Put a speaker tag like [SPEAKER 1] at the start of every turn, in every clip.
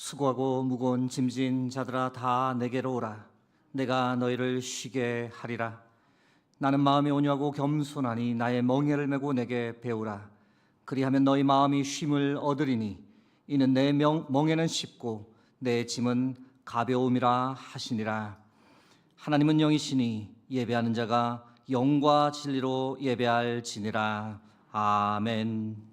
[SPEAKER 1] 수고하고 무거운 짐진 자들아 다 내게로 오라. 내가 너희를 쉬게 하리라. 나는 마음이 온유하고 겸손하니 나의 멍에를 메고 내게 배우라. 그리하면 너희 마음이 쉼을 얻으리니 이는 내 멍에는 쉽고 내 짐은 가벼움이라 하시니라. 하나님은 영이시니 예배하는 자가 영과 진리로 예배할지니라. 아멘.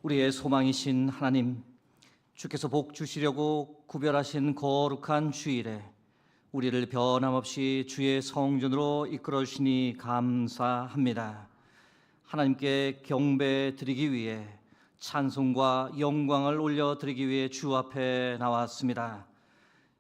[SPEAKER 1] 우리의 소망이신 하나님, 주께서 복 주시려고 구별하신 거룩한 주일에 우리를 변함없이 주의 성전으로 이끌어 주시니 감사합니다. 하나님께 경배 드리기 위해 찬송과 영광을 올려드리기 위해 주 앞에 나왔습니다.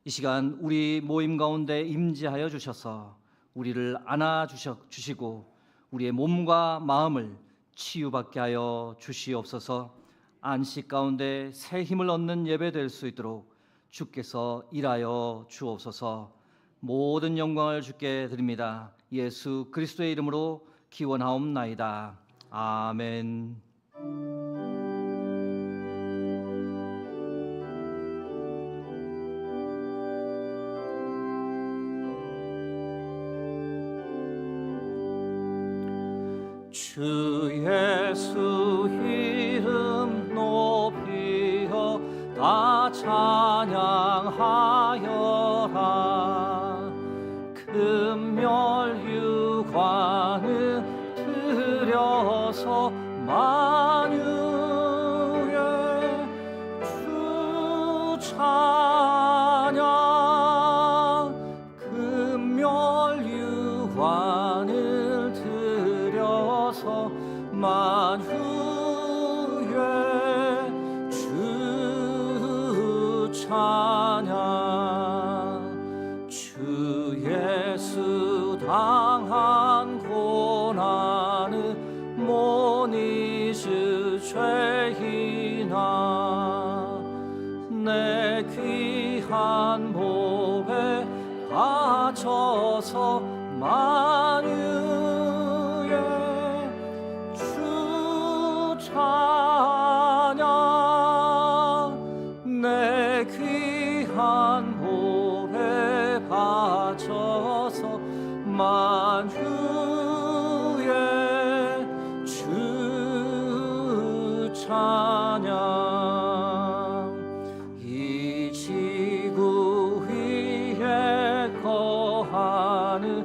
[SPEAKER 1] 이 시간 우리 모임 가운데 임재하여 주셔서 우리를 안아주시고 우리의 몸과 마음을 치유받게 하여 주시옵소서. 안식 가운데 새 힘을 얻는 예배 될 수 있도록 주께서 일하여 주옵소서. 모든 영광을 주께 드립니다. 예수 그리스도의 이름으로 기원하옵나이다. 아멘. 주 예수 이름 높이어 다 찬양하여라. 금멸유관을 들여서 만유의 주 찬양. 금멸유관을 들여서 만유의 주 찬양. 주 예수 당한 고난을 못 잊을 죄인아, 내 귀한 몸에 바쳐서 만유의 주 찬양. 내 귀한 몸에 바쳐서 만유의 주 찬양. 이 지구 위에 거하는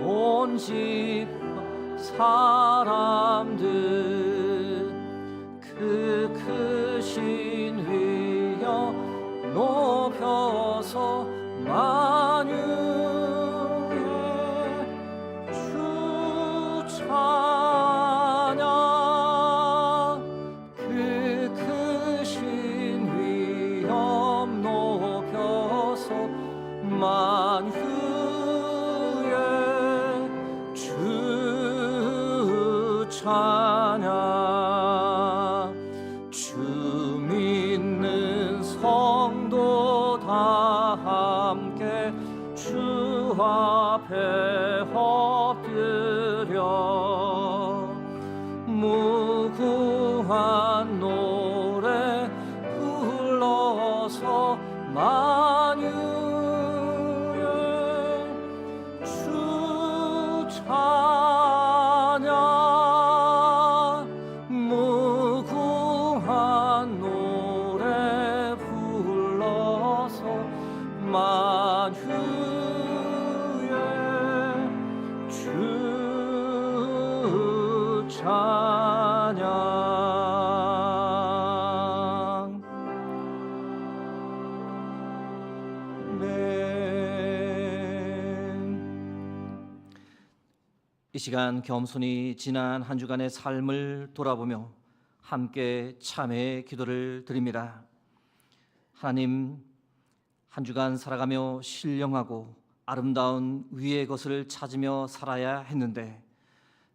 [SPEAKER 1] 온 집 사람들, 그 크신 위엄 높여서 만유의 주 찬양. 그 크신 위엄 높여서 만유의 주 찬양. 주 믿는 성도 다 함께 주 앞에 엎드려 무궁한 노래 불러서 만유의 주 찬양. 무궁한 노래 불러서 만유의 주 찬양. 이 시간 겸손히 지난 한 주간의 삶을 돌아보며 함께 참회의 기도를 드립니다. 하나님, 한 주간 살아가며 신령하고 아름다운 위의 것을 찾으며 살아야 했는데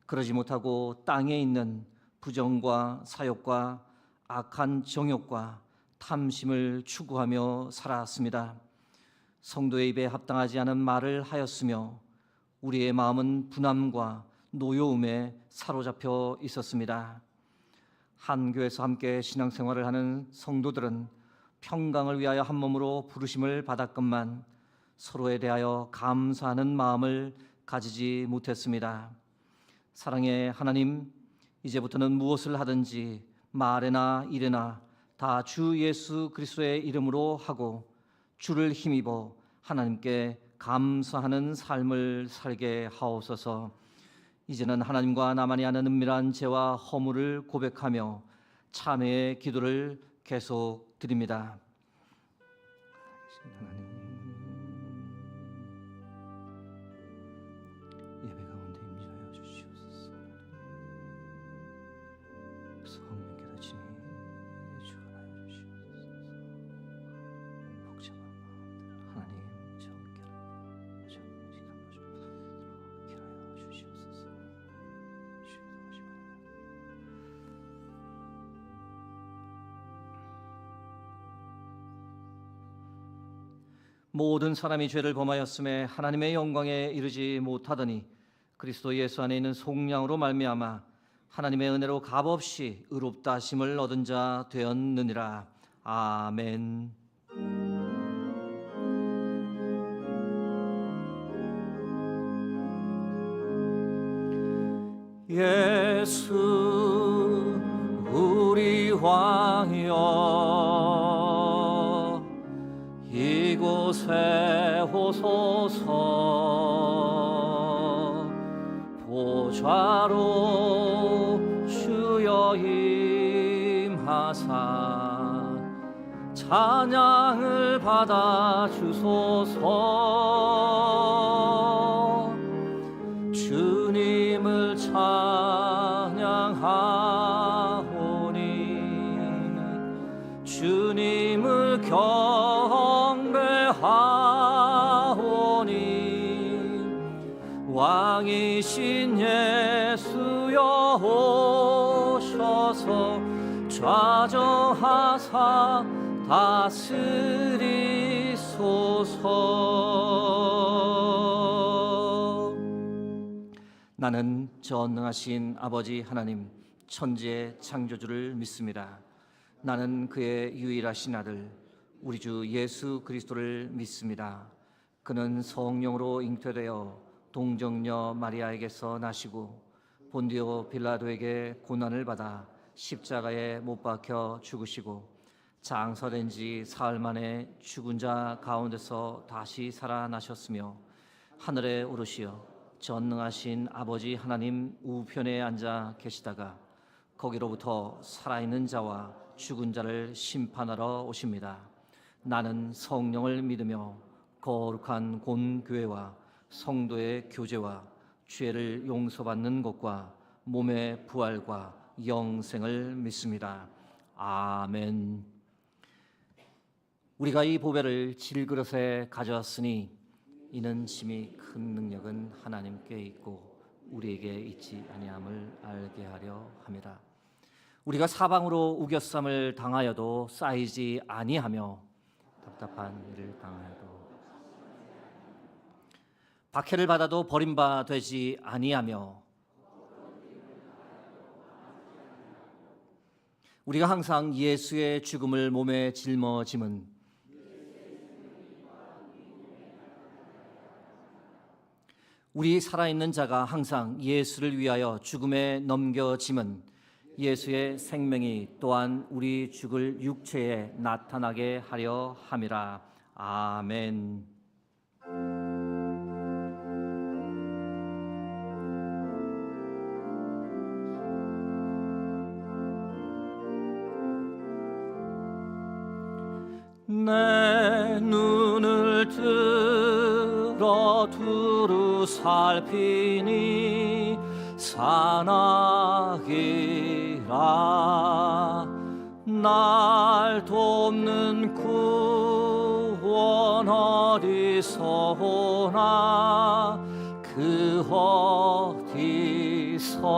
[SPEAKER 1] 그러지 못하고 땅에 있는 부정과 사욕과 악한 정욕과 탐심을 추구하며 살았습니다. 성도의 입에 합당하지 않은 말을 하였으며 우리의 마음은 분함과 노여움에 사로잡혀 있었습니다. 한 교회에서 함께 신앙생활을 하는 성도들은 평강을 위하여 한 몸으로 부르심을 받았건만 서로에 대하여 감사하는 마음을 가지지 못했습니다. 사랑의 하나님, 이제부터는 무엇을 하든지 말에나 일에나 다 주 예수 그리스도의 이름으로 하고 주를 힘입어 하나님께 감사하는 삶을 살게 하옵소서. 이제는 하나님과 나만이 하는 은밀한 죄와 허물을 고백하며 참회의 기도를 계속 드립니다. 예배 가운데 임재하여 주시옵소서. 성령 깨닫힘이 주관하여 주시옵소서. 복잡한 마음들 하나님 정결을 정직한 것을 깨하여 주시옵소서. 모든 사람이 죄를 범하였음에 하나님의 영광에 이르지 못하더니 그리스도 예수 안에 있는 속량으로 말미암아 하나님의 은혜로 값없이 의롭다 하심을 얻은 자 되었느니라. 아멘. 예수 우리 왕이여 이곳에 오소서. 보좌로 주여 임하사 찬양을 받아 주소서. 주님을 찬양하오니 주님을 경배하오니 왕이신 예수여 오셔서 좌정하사 다스리소서. 나는 전능하신 아버지 하나님 천지의 창조주를 믿습니다. 나는 그의 유일하신 아들 우리 주 예수 그리스도를 믿습니다. 그는 성령으로 잉태되어 동정녀 마리아에게서 나시고 본디오 빌라도에게 고난을 받아 십자가에 못 박혀 죽으시고 장사된 지 사흘 만에 죽은 자 가운데서 다시 살아나셨으며 하늘에 오르시어 전능하신 아버지 하나님 우편에 앉아 계시다가 거기로부터 살아있는 자와 죽은 자를 심판하러 오십니다. 나는 성령을 믿으며 거룩한 본교회와 성도의 교제와 죄를 용서받는 것과 몸의 부활과 영생을 믿습니다. 아멘. 우리가 이 보배를 질그릇에 가져왔으니 이는 심히 큰 능력은 하나님께 있고 우리에게 있지 아니함을 알게 하려 함이라. 우리가 사방으로 우겨쌈을 당하여도 쌓이지 아니하며 답답한 일을 당하여도 박해를 받아도 버림바 되지 아니하며 우리가 항상 예수의 죽음을 몸에 짊어짐은 우리 살아있는 자가 항상 예수를 위하여 죽음에 넘겨짐은 예수의 생명이 또한 우리 죽을 육체에 나타나게 하려 함이라. 아멘. 내 눈을 들어 두루 살피니 사나이라 날 돕는 구원 어디서 오나 그 어디서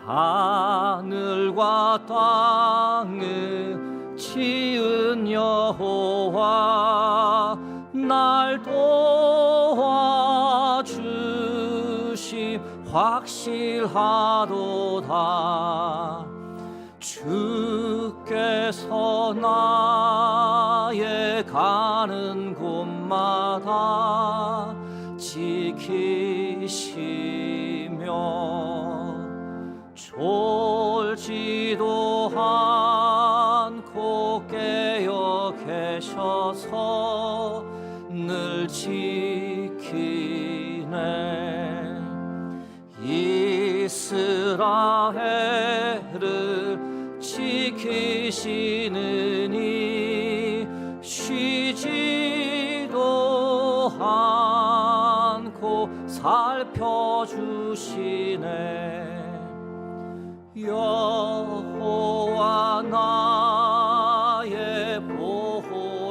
[SPEAKER 1] 하늘과 땅을 지은 여호와 날 도와주심 확실하도다. 주께서 나의 가는 곳마다 지키시며 졸지도 않고 깨어 계셔서 늘 지키네. 이스라엘을 지키시느니 쉬지도 않고 살펴주시네. 여호와 나의 보호자시니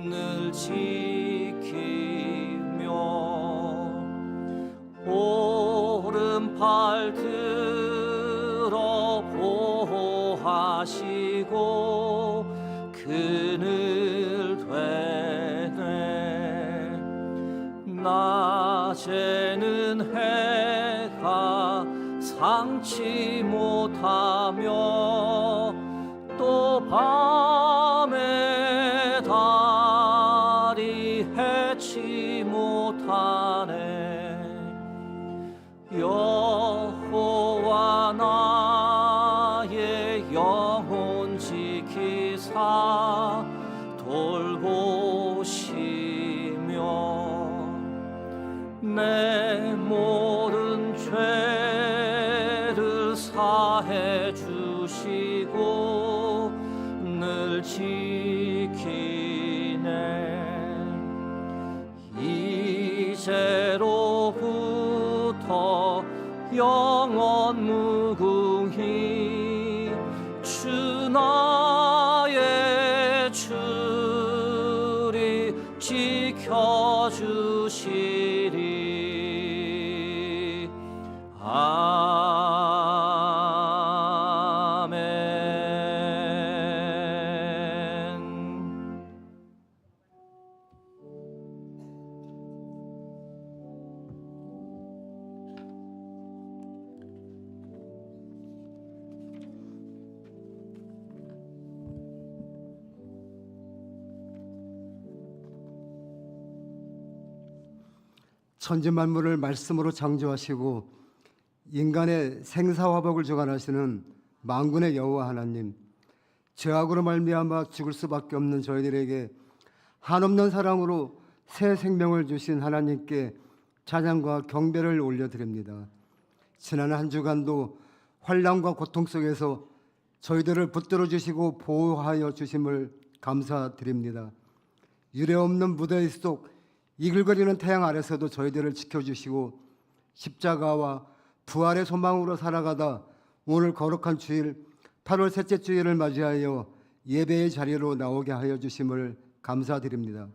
[SPEAKER 1] 늘 지키며 오른팔 들어 보호하시고 그늘 되네. 낮에는 해가 상치 못하며 또 밤에 달이 해치 못하네. 여호와 나의 영혼 지키사 돌보시며 내 모든 죄를 사해 주시고 늘 지키네. 이제로부터 영원 무궁히 주 나의 주리 지켜주시리. 아멘.
[SPEAKER 2] 천지만물을 말씀으로 창조하시고 인간의 생사화복을 주관하시는 만군의 여호와 하나님, 죄악으로 말미암아 죽을 수밖에 없는 저희들에게 한없는 사랑으로 새 생명을 주신 하나님께 찬양과 경배를 올려드립니다. 지난 한 주간도 환난과 고통 속에서 저희들을 붙들어 주시고 보호하여 주심을 감사드립니다. 유례없는 무더위 속 이글거리는 태양 아래서도 저희들을 지켜주시고 십자가와 부활의 소망으로 살아가다 오늘 거룩한 주일 8월 셋째 주일을 맞이하여 예배의 자리로 나오게 하여 주심을 감사드립니다.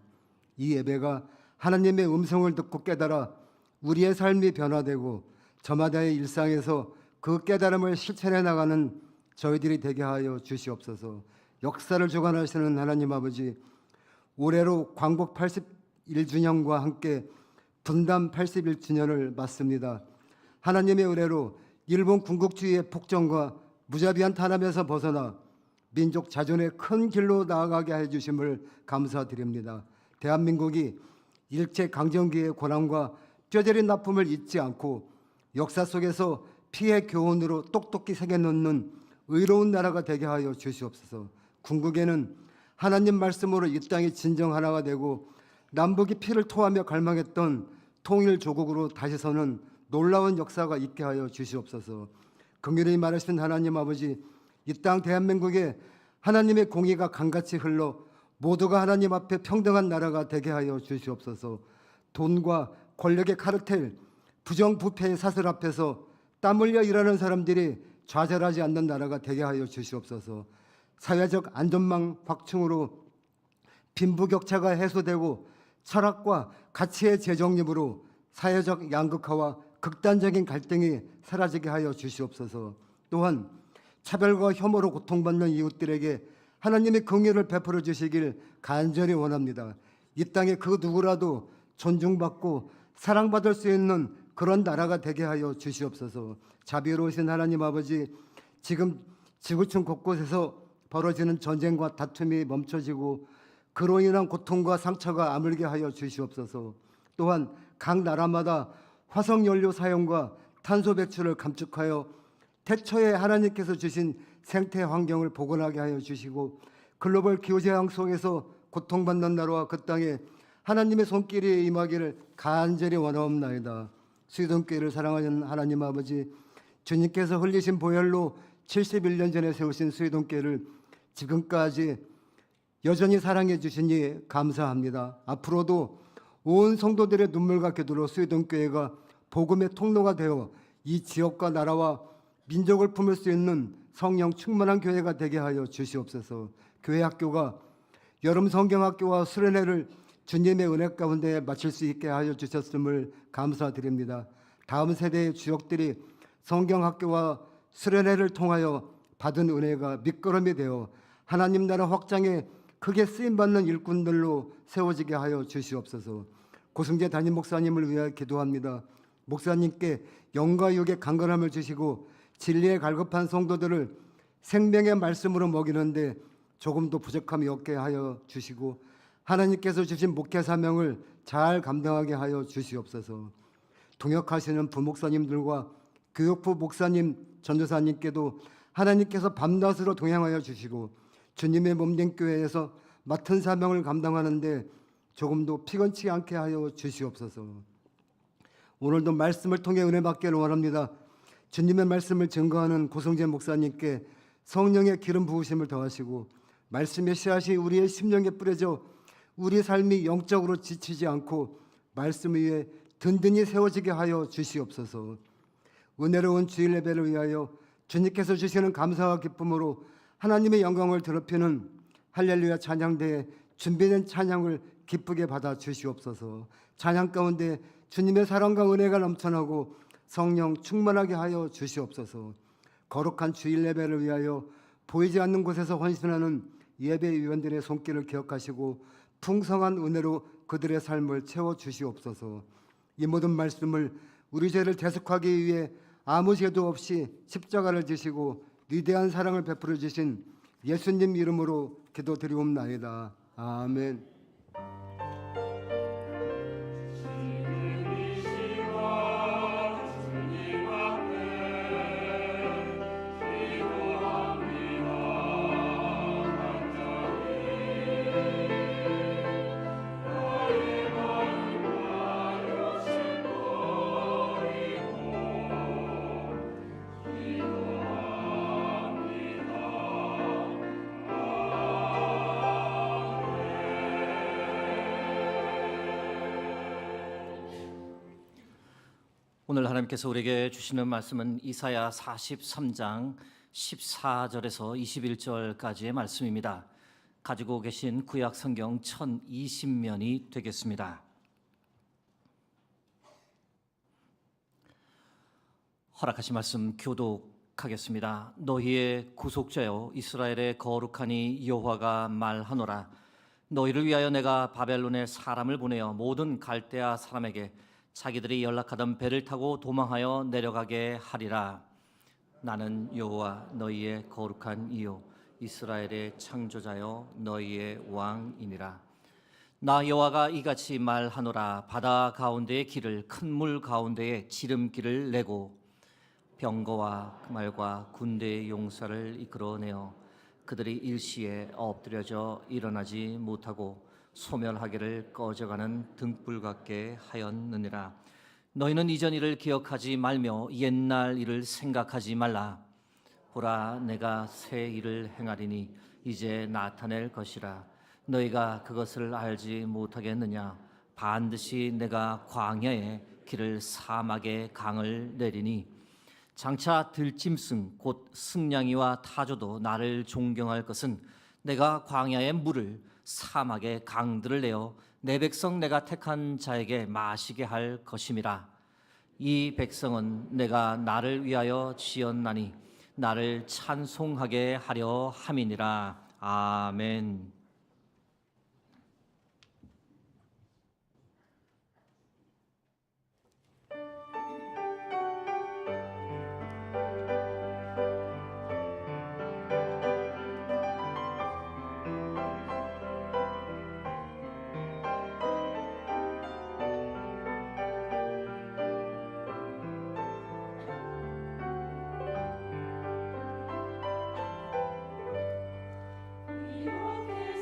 [SPEAKER 2] 이 예배가 하나님의 음성을 듣고 깨달아 우리의 삶이 변화되고 저마다의 일상에서 그 깨달음을 실천해 나가는 저희들이 되게 하여 주시옵소서. 역사를 주관하시는 하나님 아버지, 올해로 광복 81주년과 함께 분단 81주년을 맞습니다. 하나님의 은혜로 일본 군국주의의 폭정과 무자비한 탄압에서 벗어나 민족 자존의 큰 길로 나아가게 해주심을 감사드립니다. 대한민국이 일제강점기의 고난과 뼈저린 아픔을 잊지 않고 역사 속에서 피해 교훈으로 똑똑히 새겨놓는 의로운 나라가 되게 하여 주시옵소서. 궁극에는 하나님 말씀으로 이 땅이 진정 하나가 되고 남북이 피를 토하며 갈망했던 통일 조국으로 다시 서는 놀라운 역사가 있게 하여 주시옵소서. 긍휼히 말하신 하나님 아버지, 이 땅 대한민국에 하나님의 공의가 강같이 흘러 모두가 하나님 앞에 평등한 나라가 되게 하여 주시옵소서. 돈과 권력의 카르텔, 부정부패의 사슬 앞에서 땀 흘려 일하는 사람들이 좌절하지 않는 나라가 되게 하여 주시옵소서. 사회적 안전망 확충으로 빈부격차가 해소되고 철학과 가치의 재정립으로 사회적 양극화와 극단적인 갈등이 사라지게 하여 주시옵소서. 또한 차별과 혐오로 고통받는 이웃들에게 하나님의 긍휼을 베풀어 주시길 간절히 원합니다. 이 땅에 그 누구라도 존중받고 사랑받을 수 있는 그런 나라가 되게 하여 주시옵소서. 자비로우신 하나님 아버지, 지금 지구촌 곳곳에서 벌어지는 전쟁과 다툼이 멈춰지고 그로 인한 고통과 상처가 아물게 하여 주시옵소서. 또한 각 나라마다 화석연료 사용과 탄소 배출을 감축하여 태초에 하나님께서 주신 생태 환경을 복원하게 하여 주시고 글로벌 기후재앙 속에서 고통받는 나라와 그 땅에 하나님의 손길이 임하기를 간절히 원하옵나이다. 수의동교회를 사랑하는 하나님 아버지, 주님께서 흘리신 보혈로 71년 전에 세우신 수의동교회를 지금까지 여전히 사랑해 주시니 감사합니다. 앞으로도 온 성도들의 눈물과 기도로 수의동교회가 복음의 통로가 되어 이 지역과 나라와 민족을 품을 수 있는 성령 충만한 교회가 되게 하여 주시옵소서. 교회 학교가 여름 성경학교와 수련회를 주님의 은혜 가운데 마칠 수 있게 하여 주셨음을 감사드립니다. 다음 세대의 주역들이 성경학교와 수련회를 통하여 받은 은혜가 밑거름이 되어 하나님 나라 확장에 크게 쓰임받는 일꾼들로 세워지게 하여 주시옵소서. 고승재 담임 목사님을 위하여 기도합니다. 목사님께 영과 육의 강건함을 주시고 진리에 갈급한 성도들을 생명의 말씀으로 먹이는데 조금도 부족함이 없게 하여 주시고 하나님께서 주신 목회 사명을 잘 감당하게 하여 주시옵소서. 동역하시는 부목사님들과 교육부 목사님, 전도사님께도 하나님께서 밤낮으로 동행하여 주시고 주님의 몸된 교회에서 맡은 사명을 감당하는데 조금도 피곤치 않게 하여 주시옵소서. 오늘도 말씀을 통해 은혜 받기를 원합니다. 주님의 말씀을 증거하는 고성재 목사님께 성령의 기름 부으심을 더하시고 말씀의 씨앗이 우리의 심령에 뿌려져 우리 삶이 영적으로 지치지 않고 말씀 위에 든든히 세워지게 하여 주시옵소서. 은혜로운 주일 예배를 위하여 주님께서 주시는 감사와 기쁨으로 하나님의 영광을 더럽히는 할렐루야 찬양대에 준비된 찬양을 기쁘게 받아 주시옵소서. 찬양 가운데 주님의 사랑과 은혜가 넘쳐나고 성령 충만하게 하여 주시옵소서. 거룩한 주일 예배를 위하여 보이지 않는 곳에서 헌신하는 예배위원들의 손길을 기억하시고 풍성한 은혜로 그들의 삶을 채워 주시옵소서. 이 모든 말씀을 우리 죄를 대속하기 위해 아무 죄도 없이 십자가를 지시고 위대한 사랑을 베풀어 주신 예수님 이름으로 기도드리옵나이다. 아멘.
[SPEAKER 1] 오늘 하나님께서 우리에게 주시는 말씀은 이사야 43장 14절에서 21절까지의 말씀입니다. 가지고 계신 구약 성경 1020면이 되겠습니다. 허락하신 말씀 교독하겠습니다. 너희의 구속자여 이스라엘의 거룩하니 여호와가 말하노라. 너희를 위하여 내가 바벨론에 사람을 보내어 모든 갈대아 사람에게 자기들이 연락하던 배를 타고 도망하여 내려가게 하리라. 나는 여호와 너희의 거룩한 이요 이스라엘의 창조자여 너희의 왕이니라. 나 여호와가 이같이 말하노라. 바다 가운데의 길을 큰 물 가운데에 지름길을 내고 병거와 말과 군대의 용사를 이끌어내어 그들이 일시에 엎드려져 일어나지 못하고 소멸하기를 꺼져가는 등불 같게 하였느니라. 너희는 이전 일을 기억하지 말며 옛날 일을 생각하지 말라. 보라, 내가 새 일을 행하리니 이제 나타낼 것이라. 너희가 그것을 알지 못하겠느냐? 반드시 내가 광야에 길을 사막에 강을 내리니 장차 들짐승 곧 승냥이와 타조도 나를 존경할 것은 내가 광야의 물을 사막의 강들을 내어 내 백성 내가 택한 자에게 마시게 할 것임이라. 이 백성은 내가 나를 위하여 지었나니 나를 찬송하게 하려 함이니라. 아멘.
[SPEAKER 3] 이렇게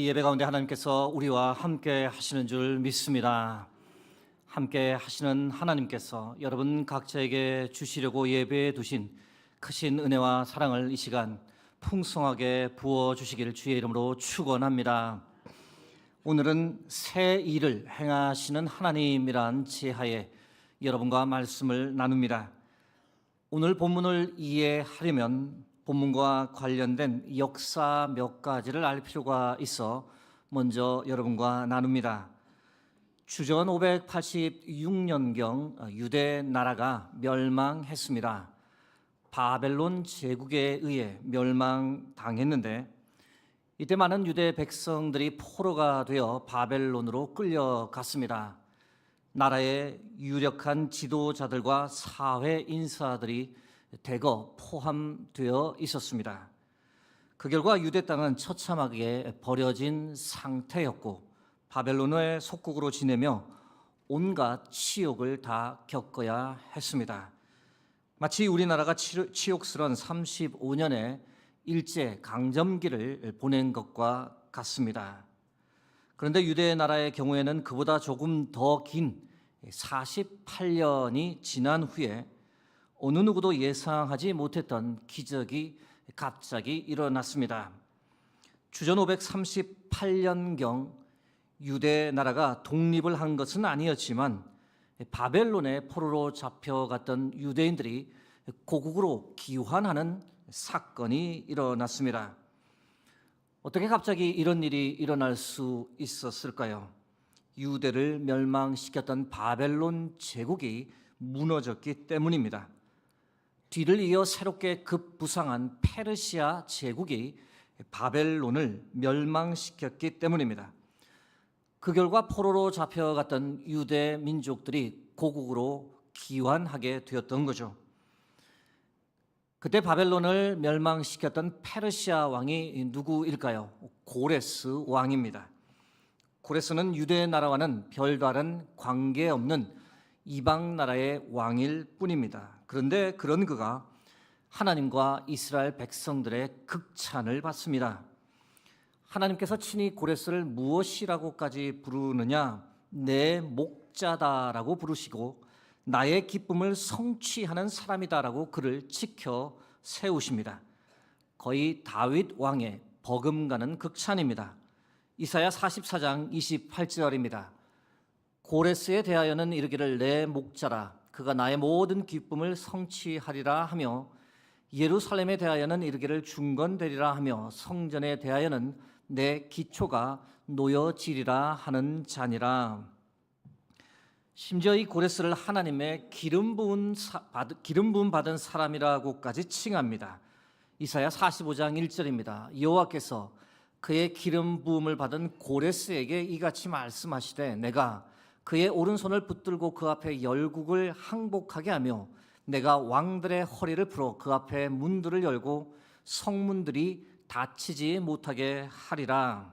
[SPEAKER 1] 이 예배 가운데 하나님께서 우리와 함께 하시는 줄 믿습니다. 함께 하시는 하나님께서 여러분 각자에게 주시려고 예배해 두신 크신 은혜와 사랑을 이 시간 풍성하게 부어 주시기를 주의 이름으로 축원합니다. 오늘은 새 일을 행하시는 하나님이란 제하에 여러분과 말씀을 나눕니다. 오늘 본문을 이해하려면 본문과 관련된 역사 몇 가지를 알 필요가 있어 먼저 여러분과 나눕니다. 주전 586년경 유대 나라가 멸망했습니다. 바벨론 제국에 의해 멸망당했는데 이때 많은 유대 백성들이 포로가 되어 바벨론으로 끌려갔습니다. 나라의 유력한 지도자들과 사회 인사들이 대거 포함되어 있었습니다. 그 결과 유대 땅은 처참하게 버려진 상태였고 바벨론의 속국으로 지내며 온갖 치욕을 다 겪어야 했습니다. 마치 우리나라가 치욕스러운 35년의 일제 강점기를 보낸 것과 같습니다. 그런데 유대 나라의 경우에는 그보다 조금 더 긴 48년이 지난 후에 어느 누구도 예상하지 못했던 기적이 갑자기 일어났습니다. 주전 538년경 유대 나라가 독립을 한 것은 아니었지만 바벨론의 포로로 잡혀갔던 유대인들이 고국으로 귀환하는 사건이 일어났습니다. 어떻게 갑자기 이런 일이 일어날 수 있었을까요? 유대를 멸망시켰던 바벨론 제국이 무너졌기 때문입니다. 뒤를 이어 새롭게 급부상한 페르시아 제국이 바벨론을 멸망시켰기 때문입니다. 그 결과 포로로 잡혀갔던 유대 민족들이 고국으로 귀환하게 되었던 거죠. 그때 바벨론을 멸망시켰던 페르시아 왕이 누구일까요? 고레스 왕입니다. 고레스는 유대 나라와는 별다른 관계없는 이방 나라의 왕일 뿐입니다. 그런데 그런 그가 하나님과 이스라엘 백성들의 극찬을 받습니다. 하나님께서 친히 고레스를 무엇이라고까지 부르느냐? 내 목자다라고 부르시고 나의 기쁨을 성취하는 사람이다라고 그를 지켜 세우십니다. 거의 다윗 왕의 버금가는 극찬입니다. 이사야 44장 28절입니다. 고레스에 대하여는 이르기를 내 목자라 그가 나의 모든 기쁨을 성취하리라 하며 예루살렘에 대하여는 이르기를 중건되리라 하며 성전에 대하여는 내 기초가 놓여지리라 하는 자니라. 심지어 이 고레스를 하나님의 기름 부음 받은 사람이라고까지 칭합니다. 이사야 45장 1절입니다. 여호와께서 그의 기름 부음을 받은 고레스에게 이같이 말씀하시되 내가 그의 오른손을 붙들고 그 앞에 열국을 항복하게 하며 내가 왕들의 허리를 풀어 그 앞에 문들을 열고 성문들이 닫히지 못하게 하리라.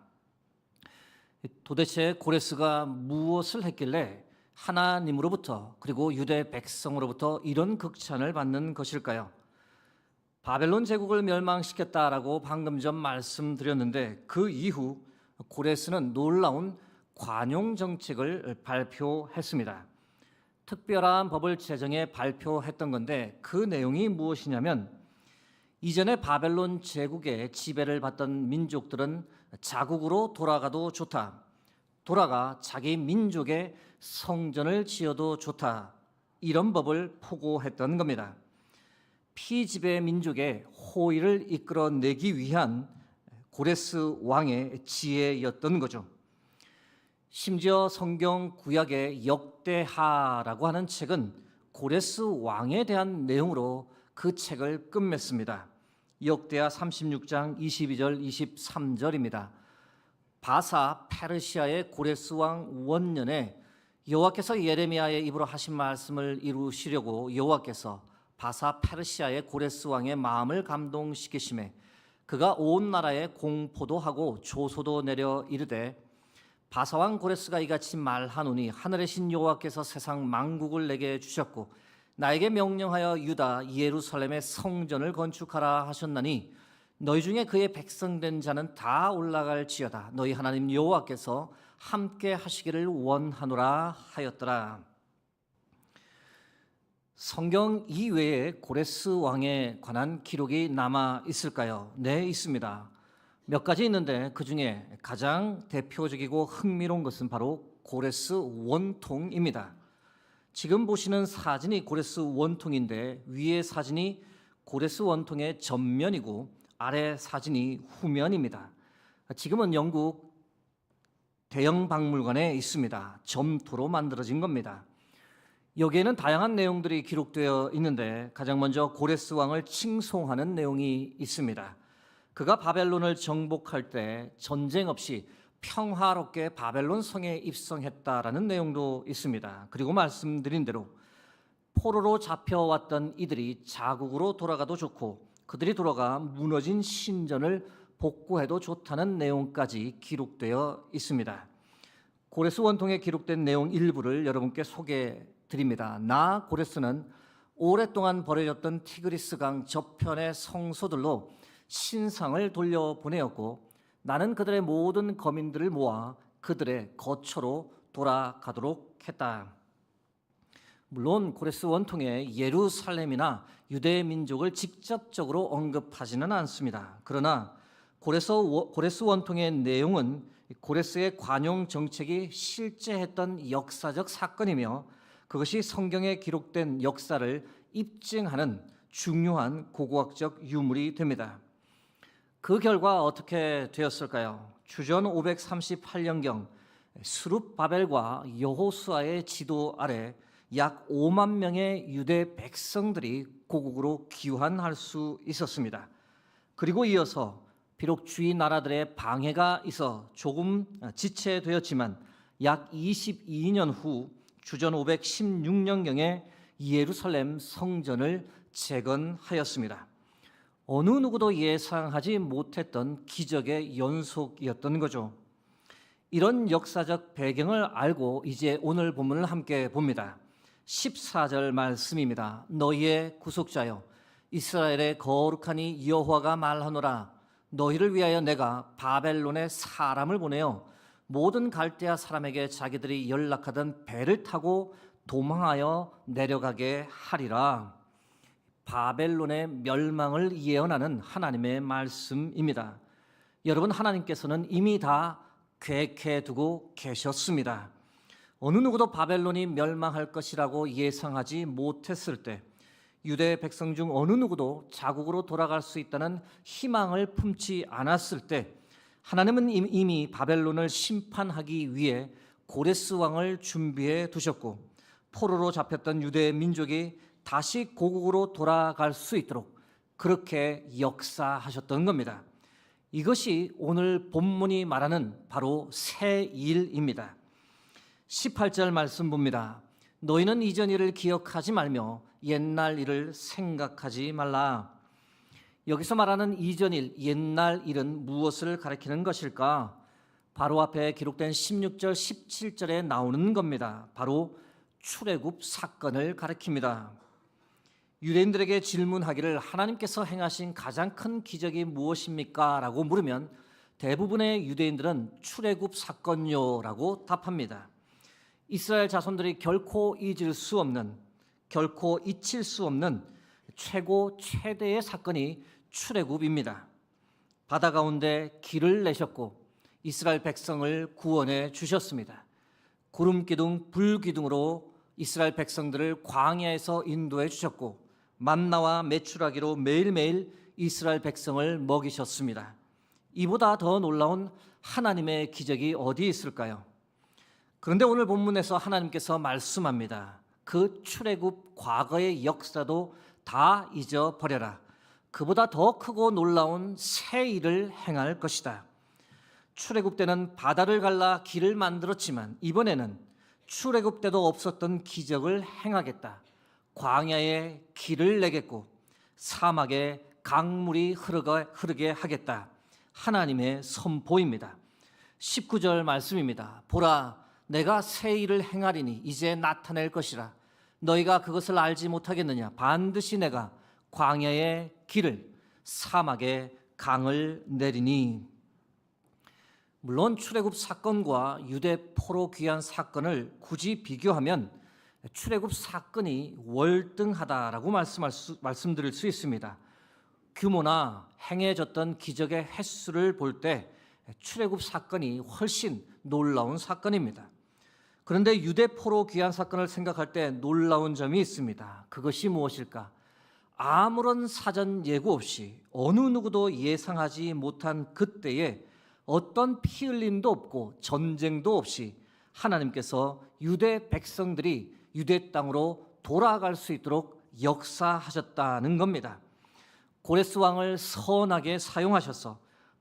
[SPEAKER 1] 도대체 고레스가 무엇을 했길래 하나님으로부터 그리고 유대 백성으로부터 이런 극찬을 받는 것일까요? 바벨론 제국을 멸망시켰다라고 방금 전 말씀드렸는데 그 이후 고레스는 놀라운 관용 정책을 발표했습니다. 특별한 법을 제정해 발표했던 건데 그 내용이 무엇이냐면 이전에 바벨론 제국의 지배를 받던 민족들은 자국으로 돌아가도 좋다. 돌아가 자기 민족의 성전을 지어도 좋다. 이런 법을 포고했던 겁니다. 피지배 민족의 호의를 이끌어내기 위한 고레스 왕의 지혜였던 거죠. 심지어 성경 구약의 역대하라고 하는 책은 고레스 왕에 대한 내용으로 그 책을 끝맺습니다. 역대하 36장 22절 23절입니다. 바사 페르시아의 고레스 왕 원년에 여호와께서 예레미야의 입으로 하신 말씀을 이루시려고 여호와께서 바사 페르시아의 고레스 왕의 마음을 감동시키심에 그가 온 나라에 공포도 하고 조소도 내려 이르되 바사왕 고레스가 이같이 말하노니 하늘의 신 여호와께서 세상 만국을 내게 주셨고 나에게 명령하여 유다 예루살렘의 성전을 건축하라 하셨나니 너희 중에 그의 백성된 자는 다 올라갈지어다. 너희 하나님 여호와께서 함께 하시기를 원하노라 하였더라. 성경 이외에 고레스 왕에 관한 기록이 남아 있을까요? 네, 있습니다. 몇 가지 있는데 그 중에 가장 대표적이고 흥미로운 것은 바로 고레스 원통입니다. 지금 보시는 사진이 고레스 원통인데 위에 사진이 고레스 원통의 전면이고 아래 사진이 후면입니다. 지금은 영국 대형 박물관에 있습니다. 점토로 만들어진 겁니다. 여기에는 다양한 내용들이 기록되어 있는데 가장 먼저 고레스 왕을 칭송하는 내용이 있습니다. 그가 바벨론을 정복할 때 전쟁 없이 평화롭게 바벨론 성에 입성했다라는 내용도 있습니다. 그리고 말씀드린 대로 포로로 잡혀왔던 이들이 자국으로 돌아가도 좋고 그들이 돌아가 무너진 신전을 복구해도 좋다는 내용까지 기록되어 있습니다. 고레스 원통에 기록된 내용 일부를 여러분께 소개드립니다. 나 고레스는 오랫동안 버려졌던 티그리스강 저편의 성소들로 신상을 돌려보내었고 나는 그들의 모든 거민들을 모아 그들의 거처로 돌아가도록 했다. 물론 고레스 원통에 예루살렘이나 유대 민족을 직접적으로 언급하지는 않습니다. 그러나 고레스 원통의 내용은 고레스의 관용 정책이 실제 했던 역사적 사건이며 그것이 성경에 기록된 역사를 입증하는 중요한 고고학적 유물이 됩니다. 그 결과 어떻게 되었을까요? 주전 538년경 스룹바벨과 여호수아의 지도 아래 약 5만 명의 유대 백성들이 고국으로 귀환할 수 있었습니다. 그리고 이어서 비록 주위 나라들의 방해가 있어 조금 지체되었지만 약 22년 후 주전 516년경에 예루살렘 성전을 재건하였습니다. 어느 누구도 예상하지 못했던 기적의 연속이었던 거죠. 이런 역사적 배경을 알고 이제 오늘 본문을 함께 봅니다. 14절 말씀입니다. 너희의 구속자여 이스라엘의 거룩하니 여호와가 말하노라. 너희를 위하여 내가 바벨론에 사람을 보내어 모든 갈대아 사람에게 자기들이 연락하던 배를 타고 도망하여 내려가게 하리라. 바벨론의 멸망을 예언하는 하나님의 말씀입니다. 여러분, 하나님께서는 이미 다 계획해 두고 계셨습니다. 어느 누구도 바벨론이 멸망할 것이라고 예상하지 못했을 때 유대 백성 중 어느 누구도 자국으로 돌아갈 수 있다는 희망을 품지 않았을 때 하나님은 이미 바벨론을 심판하기 위해 고레스 왕을 준비해 두셨고 포로로 잡혔던 유대 민족이 다시 고국으로 돌아갈 수 있도록 그렇게 역사하셨던 겁니다. 이것이 오늘 본문이 말하는 바로 새 일입니다. 18절 말씀 봅니다. 너희는 이전 일을 기억하지 말며 옛날 일을 생각하지 말라. 여기서 말하는 이전 일, 옛날 일은 무엇을 가리키는 것일까? 바로 앞에 기록된 16절, 17절에 나오는 겁니다. 바로 출애굽 사건을 가리킵니다. 유대인들에게 질문하기를 하나님께서 행하신 가장 큰 기적이 무엇입니까? 라고 물으면 대부분의 유대인들은 출애굽 사건요라고 답합니다. 이스라엘 자손들이 결코 잊을 수 없는, 결코 잊힐 수 없는 최대의 사건이 출애굽입니다. 바다 가운데 길을 내셨고 이스라엘 백성을 구원해 주셨습니다. 구름 기둥, 불 기둥으로 이스라엘 백성들을 광야에서 인도해 주셨고 만나와 메추라기로 매일매일 이스라엘 백성을 먹이셨습니다. 이보다 더 놀라운 하나님의 기적이 어디 있을까요? 그런데 오늘 본문에서 하나님께서 말씀합니다. 그 출애굽 과거의 역사도 다 잊어버려라. 그보다 더 크고 놀라운 새 일을 행할 것이다. 출애굽 때는 바다를 갈라 길을 만들었지만 이번에는 출애굽 때도 없었던 기적을 행하겠다. 광야에 길을 내겠고 사막에 강물이 흐르게 하겠다. 하나님의 선포입니다. 19절 말씀입니다. 보라, 내가 새 일을 행하리니 이제 나타낼 것이라. 너희가 그것을 알지 못하겠느냐? 반드시 내가 광야의 길을 사막에 강을 내리니. 물론 출애굽 사건과 유대 포로 귀환 사건을 굳이 비교하면 출애굽 사건이 월등하다라고 말씀드릴 수 있습니다. 규모나 행해졌던 기적의 횟수를 볼 때 출애굽 사건이 훨씬 놀라운 사건입니다. 그런데 유대 포로 귀환 사건을 생각할 때 놀라운 점이 있습니다. 그것이 무엇일까? 아무런 사전 예고 없이 어느 누구도 예상하지 못한 그때에 어떤 피 흘림도 없고 전쟁도 없이 하나님께서 유대 백성들이 유대 땅으로 돌아갈 수 있도록 역사하셨다는 겁니다. 고레스 왕을 선하게 사용하셔서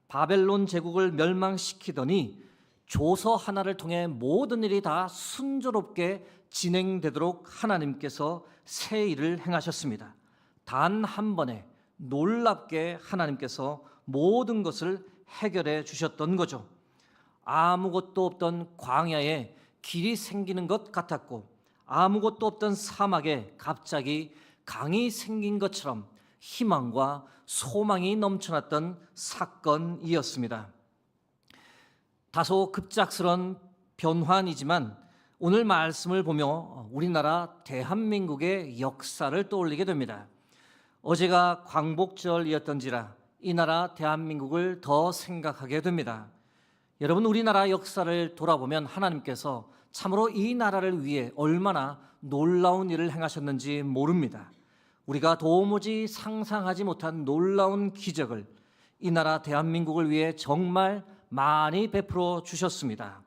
[SPEAKER 1] 바벨론 제국을 멸망시키더니 조서 하나를 통해 모든 일이 다 순조롭게 진행되도록 하나님께서 새 일을 행하셨습니다. 단 한 번에 놀랍게 하나님께서 모든 것을 해결해 주셨던 거죠. 아무것도 없던 광야에 길이 생기는 것 같았고 아무것도 없던 사막에 갑자기 강이 생긴 것처럼 희망과 소망이 넘쳐났던 사건이었습니다. 다소 급작스런 변환이지만 오늘 말씀을 보며 우리나라 대한민국의 역사를 떠올리게 됩니다. 어제가 광복절이었던지라 이 나라 대한민국을 더 생각하게 됩니다. 여러분, 우리나라 역사를 돌아보면 하나님께서 참으로 이 나라를 위해 얼마나 놀라운 일을 행하셨는지 모릅니다. 우리가 도무지 상상하지 못한 놀라운 기적을 이 나라 대한민국을 위해 정말 많이 베풀어 주셨습니다.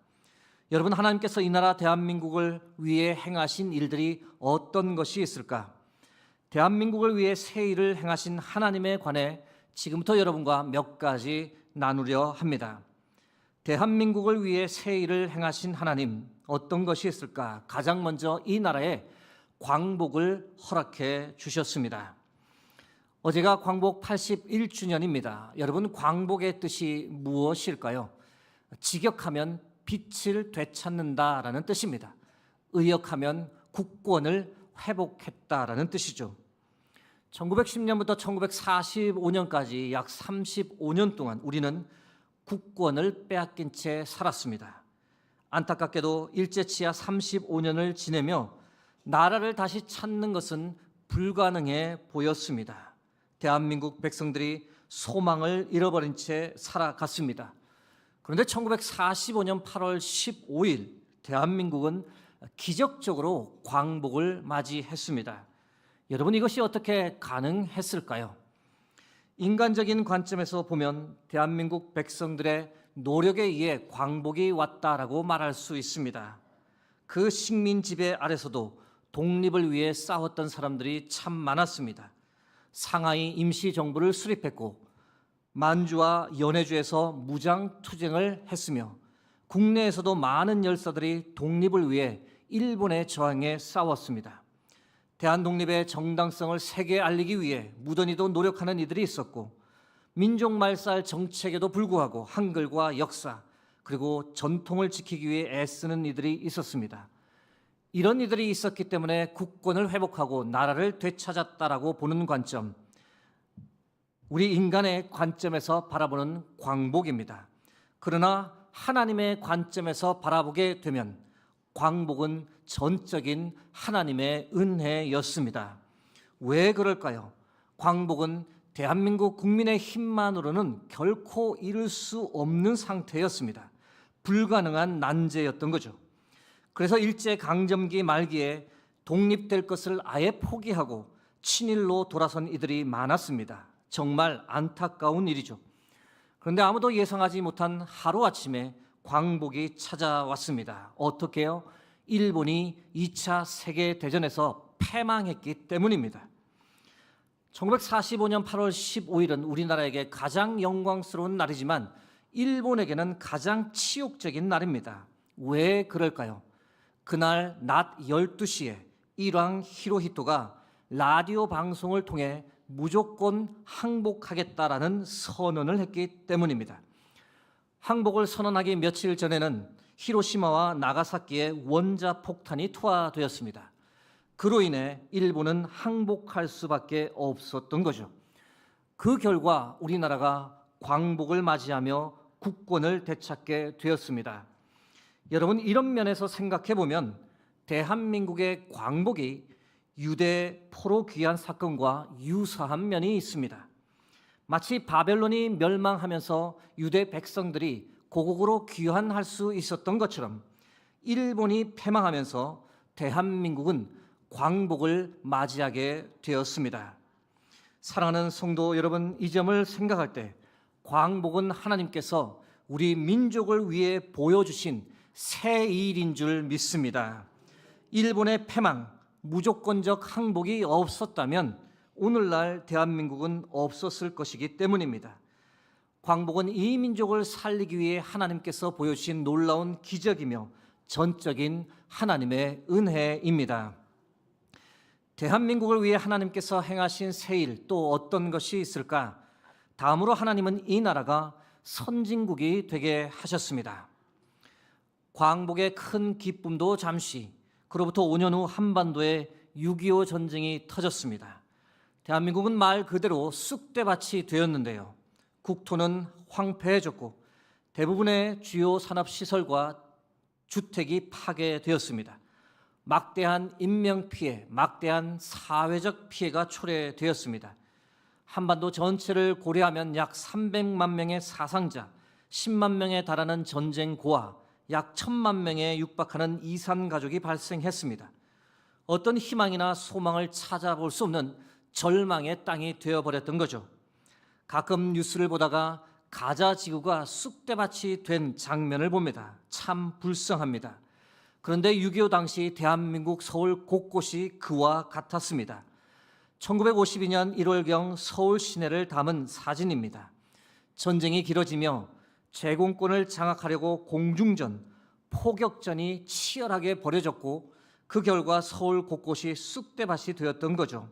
[SPEAKER 1] 여러분, 하나님께서 이 나라 대한민국을 위해 행하신 일들이 어떤 것이 있을까? 대한민국을 위해 새 일을 행하신 하나님에 관해 지금부터 여러분과 몇 가지 나누려 합니다. 대한민국을 위해 새 일을 행하신 하나님, 어떤 것이 있을까? 가장 먼저 이 나라에 광복을 허락해 주셨습니다. 어제가 광복 81주년입니다. 여러분, 광복의 뜻이 무엇일까요? 직역하면 빛을 되찾는다라는 뜻입니다. 의역하면 국권을 회복했다라는 뜻이죠. 1910년부터 1945년까지 약 35년 동안 우리는 국권을 빼앗긴 채 살았습니다. 안타깝게도 일제치하 35년을 지내며 나라를 다시 찾는 것은 불가능해 보였습니다. 대한민국 백성들이 소망을 잃어버린 채 살아갔습니다. 그런데 1945년 8월 15일 대한민국은 기적적으로 광복을 맞이했습니다. 여러분, 이것이 어떻게 가능했을까요? 인간적인 관점에서 보면 대한민국 백성들의 노력에 의해 광복이 왔다라고 말할 수 있습니다. 그 식민 지배 아래서도 독립을 위해 싸웠던 사람들이 참 많았습니다. 상하이 임시정부를 수립했고 만주와 연해주에서 무장투쟁을 했으며 국내에서도 많은 열사들이 독립을 위해 일본에 저항해 싸웠습니다. 대한독립의 정당성을 세계에 알리기 위해 무던히도 노력하는 이들이 있었고 민족말살 정책에도 불구하고 한글과 역사 그리고 전통을 지키기 위해 애쓰는 이들이 있었습니다. 이런 이들이 있었기 때문에 국권을 회복하고 나라를 되찾았다라고 보는 관점, 우리 인간의 관점에서 바라보는 광복입니다. 그러나 하나님의 관점에서 바라보게 되면 광복은 전적인 하나님의 은혜였습니다. 왜 그럴까요? 광복은 대한민국 국민의 힘만으로는 결코 이룰 수 없는 상태였습니다. 불가능한 난제였던 거죠. 그래서 일제강점기 말기에 독립될 것을 아예 포기하고 친일로 돌아선 이들이 많았습니다. 정말 안타까운 일이죠. 그런데 아무도 예상하지 못한 하루아침에 광복이 찾아왔습니다. 어떻게요? 일본이 2차 세계대전에서 패망했기 때문입니다. 1945년 8월 15일은 우리나라에게 가장 영광스러운 날이지만 일본에게는 가장 치욕적인 날입니다. 왜 그럴까요? 그날 낮 12시에 일왕 히로히토가 라디오 방송을 통해 무조건 항복하겠다라는 선언을 했기 때문입니다. 항복을 선언하기 며칠 전에는 히로시마와 나가사키에 원자폭탄이 투하되었습니다. 그로 인해 일본은 항복할 수밖에 없었던 거죠. 그 결과 우리나라가 광복을 맞이하며 국권을 되찾게 되었습니다. 여러분, 이런 면에서 생각해 보면 대한민국의 광복이 유대 포로 귀환 사건과 유사한 면이 있습니다. 마치 바벨론이 멸망하면서 유대 백성들이 고국으로 귀환할 수 있었던 것처럼 일본이 패망하면서 대한민국은 광복을 맞이하게 되었습니다. 사랑하는 성도 여러분, 이 점을 생각할 때 광복은 하나님께서 우리 민족을 위해 보여주신 새 일인 줄 믿습니다. 일본의 패망, 무조건적 항복이 없었다면 오늘날 대한민국은 없었을 것이기 때문입니다. 광복은 이 민족을 살리기 위해 하나님께서 보여주신 놀라운 기적이며 전적인 하나님의 은혜입니다. 대한민국을 위해 하나님께서 행하신 새 일, 또 어떤 것이 있을까? 다음으로 하나님은 이 나라가 선진국이 되게 하셨습니다. 광복의 큰 기쁨도 잠시, 그로부터 5년 후 한반도에 6.25 전쟁이 터졌습니다. 대한민국은 말 그대로 쑥대밭이 되었는데요. 국토는 황폐해졌고 대부분의 주요 산업시설과 주택이 파괴되었습니다. 막대한 인명피해, 막대한 사회적 피해가 초래되었습니다. 한반도 전체를 고려하면 약 300만 명의 사상자, 10만 명에 달하는 전쟁 고아, 약 1,000만 명에 육박하는 이산 가족이 발생했습니다. 어떤 희망이나 소망을 찾아볼 수 없는 절망의 땅이 되어버렸던 거죠. 가끔 뉴스를 보다가 가자 지구가 쑥대밭이 된 장면을 봅니다. 참 불쌍합니다. 그런데 6.25 당시 대한민국 서울 곳곳이 그와 같았습니다. 1952년 1월경 서울 시내를 담은 사진입니다. 전쟁이 길어지며 제공권을 장악하려고 공중전, 포격전이 치열하게 벌어졌고 그 결과 서울 곳곳이 쑥대밭이 되었던 거죠.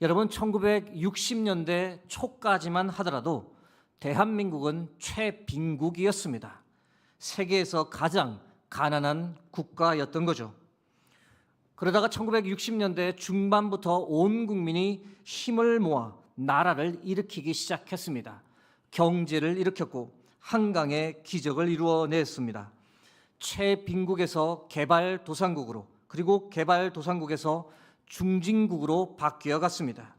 [SPEAKER 1] 여러분, 1960년대 초까지만 하더라도 대한민국은 최빈국이었습니다. 세계에서 가장 가난한 국가였던 거죠. 그러다가 1960년대 중반부터 온 국민이 힘을 모아 나라를 일으키기 시작했습니다. 경제를 일으켰고 한강의 기적을 이루어냈습니다. 최빈국에서 개발도상국으로, 그리고 개발도상국에서 중진국으로 바뀌어 갔습니다.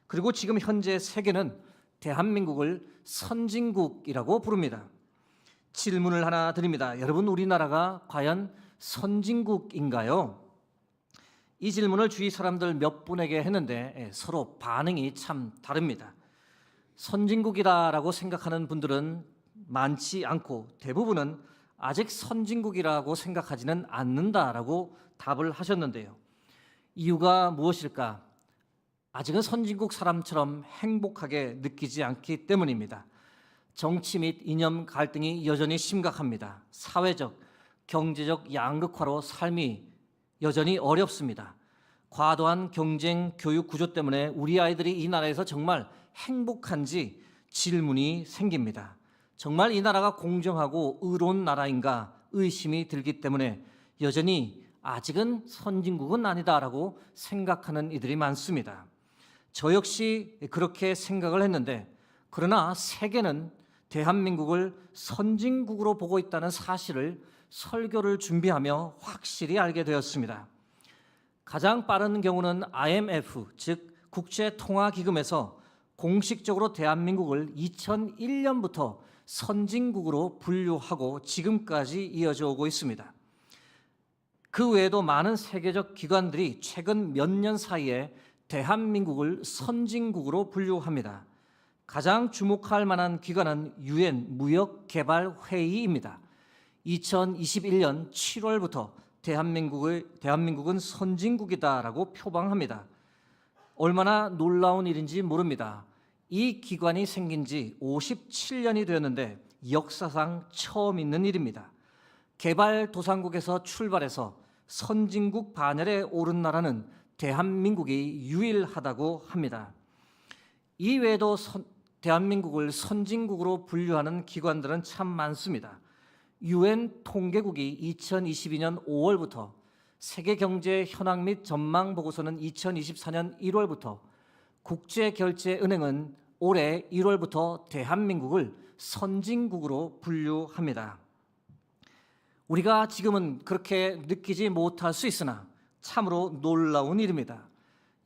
[SPEAKER 1] 그리고 지금 현재 세계는 대한민국을 선진국이라고 부릅니다. 질문을 하나 드립니다. 여러분, 우리나라가 과연 선진국인가요? 이 질문을 주위 사람들 몇 분에게 했는데 서로 반응이 참 다릅니다. 선진국이라고 생각하는 분들은 많지 않고 대부분은 아직 선진국이라고 생각하지는 않는다라고 답을 하셨는데요. 이유가 무엇일까? 아직은 선진국 사람처럼 행복하게 느끼지 않기 때문입니다. 정치 및 이념 갈등이 여전히 심각합니다. 사회적, 경제적 양극화로 삶이 여전히 어렵습니다. 과도한 경쟁 교육 구조 때문에 우리 아이들이 이 나라에서 정말 행복한지 질문이 생깁니다. 정말 이 나라가 공정하고 의로운 나라인가 의심이 들기 때문에 여전히 아직은 선진국은 아니다라고 생각하는 이들이 많습니다. 저 역시 그렇게 생각을 했는데, 그러나 세계는 대한민국을 선진국으로 보고 있다는 사실을 설교를 준비하며 확실히 알게 되었습니다. 가장 빠른 경우는 IMF, 즉 국제통화기금에서 공식적으로 대한민국을 2001년부터 선진국으로 분류하고 지금까지 이어져 오고 있습니다. 그 외에도 많은 세계적 기관들이 최근 몇 년 사이에 대한민국을 선진국으로 분류합니다. 가장 주목할 만한 기관은 UN 무역개발회의입니다. 2021년 7월부터 대한민국은 선진국이다라고 표방합니다. 얼마나 놀라운 일인지 모릅니다. 이 기관이 생긴 지 57년이 되었는데 역사상 처음 있는 일입니다. 개발도상국에서 출발해서 선진국 반열에 오른 나라는 대한민국이 유일하다고 합니다. 이외에도 대한민국을 선진국으로 분류하는 기관들은 참 많습니다. UN 통계국이 2022년 5월부터 세계경제 현황 및 전망 보고서는 2024년 1월부터 국제결제은행은 올해 1월부터 대한민국을 선진국으로 분류합니다. 우리가 지금은 그렇게 느끼지 못할 수 있으나 참으로 놀라운 일입니다.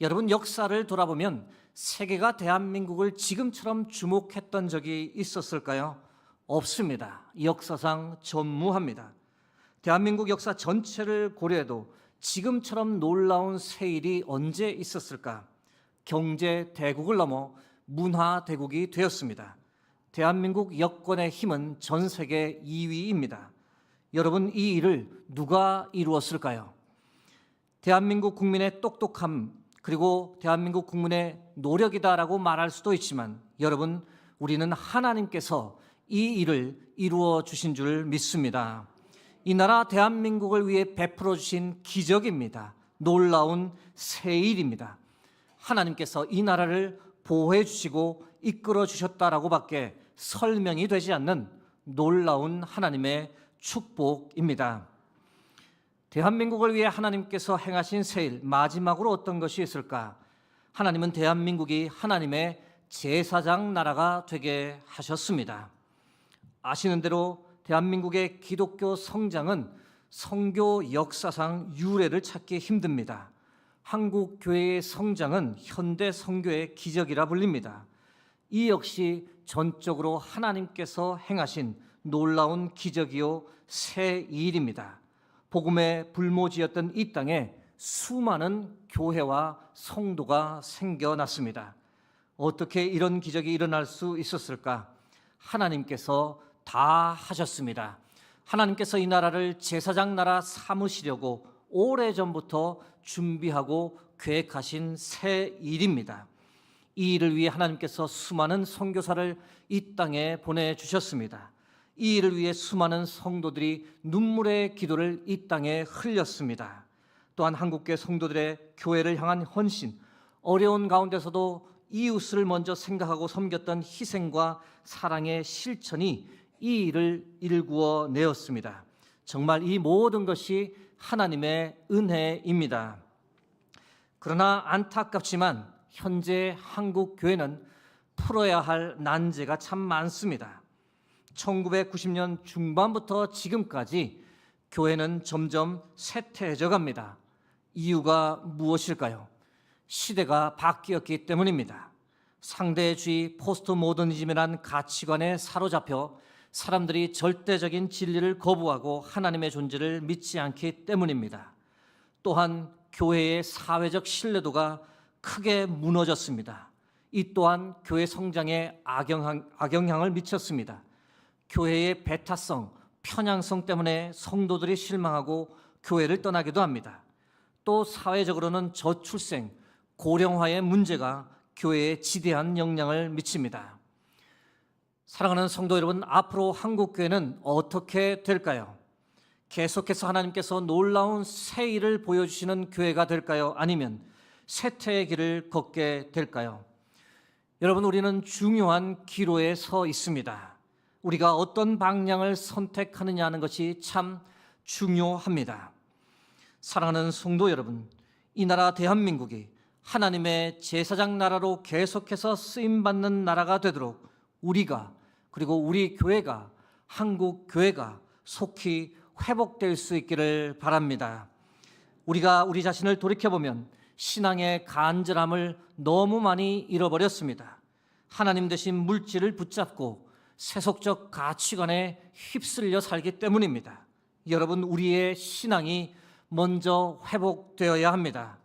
[SPEAKER 1] 여러분, 역사를 돌아보면 세계가 대한민국을 지금처럼 주목했던 적이 있었을까요? 없습니다. 역사상 전무합니다. 대한민국 역사 전체를 고려해도 지금처럼 놀라운 세일이 언제 있었을까? 경제 대국을 넘어 문화 대국이 되었습니다. 대한민국 여권의 힘은 전 세계 2위입니다. 여러분, 이 일을 누가 이루었을까요? 대한민국 국민의 똑똑함, 그리고 대한민국 국민의 노력이다라고 말할 수도 있지만 여러분, 우리는 하나님께서 이 일을 이루어 주신 줄 믿습니다. 이 나라 대한민국을 위해 베풀어 주신 기적입니다. 놀라운 새 일입니다. 하나님께서 이 나라를 보호해 주시고 이끌어 주셨다라고 밖에 설명이 되지 않는 놀라운 하나님의 축복입니다. 대한민국을 위해 하나님께서 행하신 새 일, 마지막으로 어떤 것이 있을까? 하나님은 대한민국이 하나님의 제사장 나라가 되게 하셨습니다. 아시는 대로 대한민국의 기독교 성장은 선교 역사상 유례를 찾기 힘듭니다. 한국 교회의 성장은 현대 선교의 기적이라 불립니다. 이 역시 전적으로 하나님께서 행하신 놀라운 기적이요 새 일입니다. 복음의 불모지였던 이 땅에 수많은 교회와 성도가 생겨났습니다. 어떻게 이런 기적이 일어날 수 있었을까? 하나님께서 다 하셨습니다. 하나님께서 이 나라를 제사장 나라 삼으시려고 오래전부터 준비하고 계획하신 새 일입니다. 이 일을 위해 하나님께서 수많은 선교사를 이 땅에 보내주셨습니다. 이 일을 위해 수많은 성도들이 눈물의 기도를 이 땅에 흘렸습니다. 또한 한국교회 성도들의 교회를 향한 헌신, 어려운 가운데서도 이웃을 먼저 생각하고 섬겼던 희생과 사랑의 실천이 이 일을 일구어 내었습니다. 정말 이 모든 것이 하나님의 은혜입니다. 그러나 안타깝지만 현재 한국 교회는 풀어야 할 난제가 참 많습니다. 1990년 중반부터 지금까지 교회는 점점 쇠퇴해져 갑니다. 이유가 무엇일까요? 시대가 바뀌었기 때문입니다. 상대주의 포스트 모더니즘이란 가치관에 사로잡혀 사람들이 절대적인 진리를 거부하고 하나님의 존재를 믿지 않기 때문입니다. 또한 교회의 사회적 신뢰도가 크게 무너졌습니다. 이 또한 교회 성장에 악영향을 미쳤습니다. 교회의 배타성, 편향성 때문에 성도들이 실망하고 교회를 떠나기도 합니다. 또 사회적으로는 저출생, 고령화의 문제가 교회에 지대한 영향을 미칩니다. 사랑하는 성도 여러분, 앞으로 한국교회는 어떻게 될까요? 계속해서 하나님께서 놀라운 새 일을 보여주시는 교회가 될까요? 아니면 쇠퇴의 길을 걷게 될까요? 여러분, 우리는 중요한 기로에 서 있습니다. 우리가 어떤 방향을 선택하느냐 하는 것이 참 중요합니다. 사랑하는 성도 여러분, 이 나라 대한민국이 하나님의 제사장 나라로 계속해서 쓰임받는 나라가 되도록 우리가, 그리고 우리 교회가, 한국 교회가 속히 회복될 수 있기를 바랍니다. 우리가 우리 자신을 돌이켜보면 신앙의 간절함을 너무 많이 잃어버렸습니다. 하나님 대신 물질을 붙잡고 세속적 가치관에 휩쓸려 살기 때문입니다. 여러분, 우리의 신앙이 먼저 회복되어야 합니다.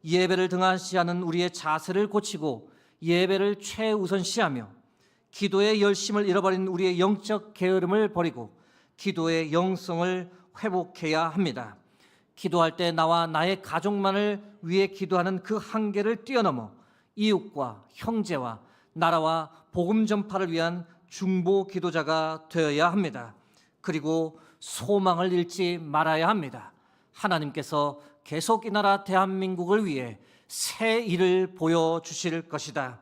[SPEAKER 1] 예배를 등한시하는 우리의 자세를 고치고 예배를 최우선시하며 기도의 열심을 잃어버린 우리의 영적 게으름을 버리고 기도의 영성을 회복해야 합니다. 기도할 때 나와 나의 가족만을 위해 기도하는 그 한계를 뛰어넘어 이웃과 형제와 나라와 복음 전파를 위한 중보 기도자가 되어야 합니다. 그리고 소망을 잃지 말아야 합니다. 하나님께서 계속 이 나라 대한민국을 위해 새 일을 보여주실 것이다.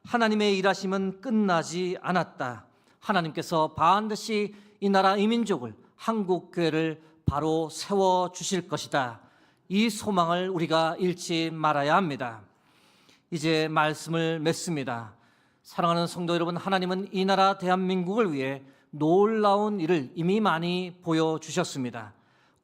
[SPEAKER 1] 하나님의 일하심은 끝나지 않았다. 하나님께서 반드시 이 나라 이민족을, 한국교회를 바로 세워주실 것이다. 이 소망을 우리가 잃지 말아야 합니다. 이제 말씀을 맺습니다. 사랑하는 성도 여러분, 하나님은 이 나라 대한민국을 위해 놀라운 일을 이미 많이 보여주셨습니다.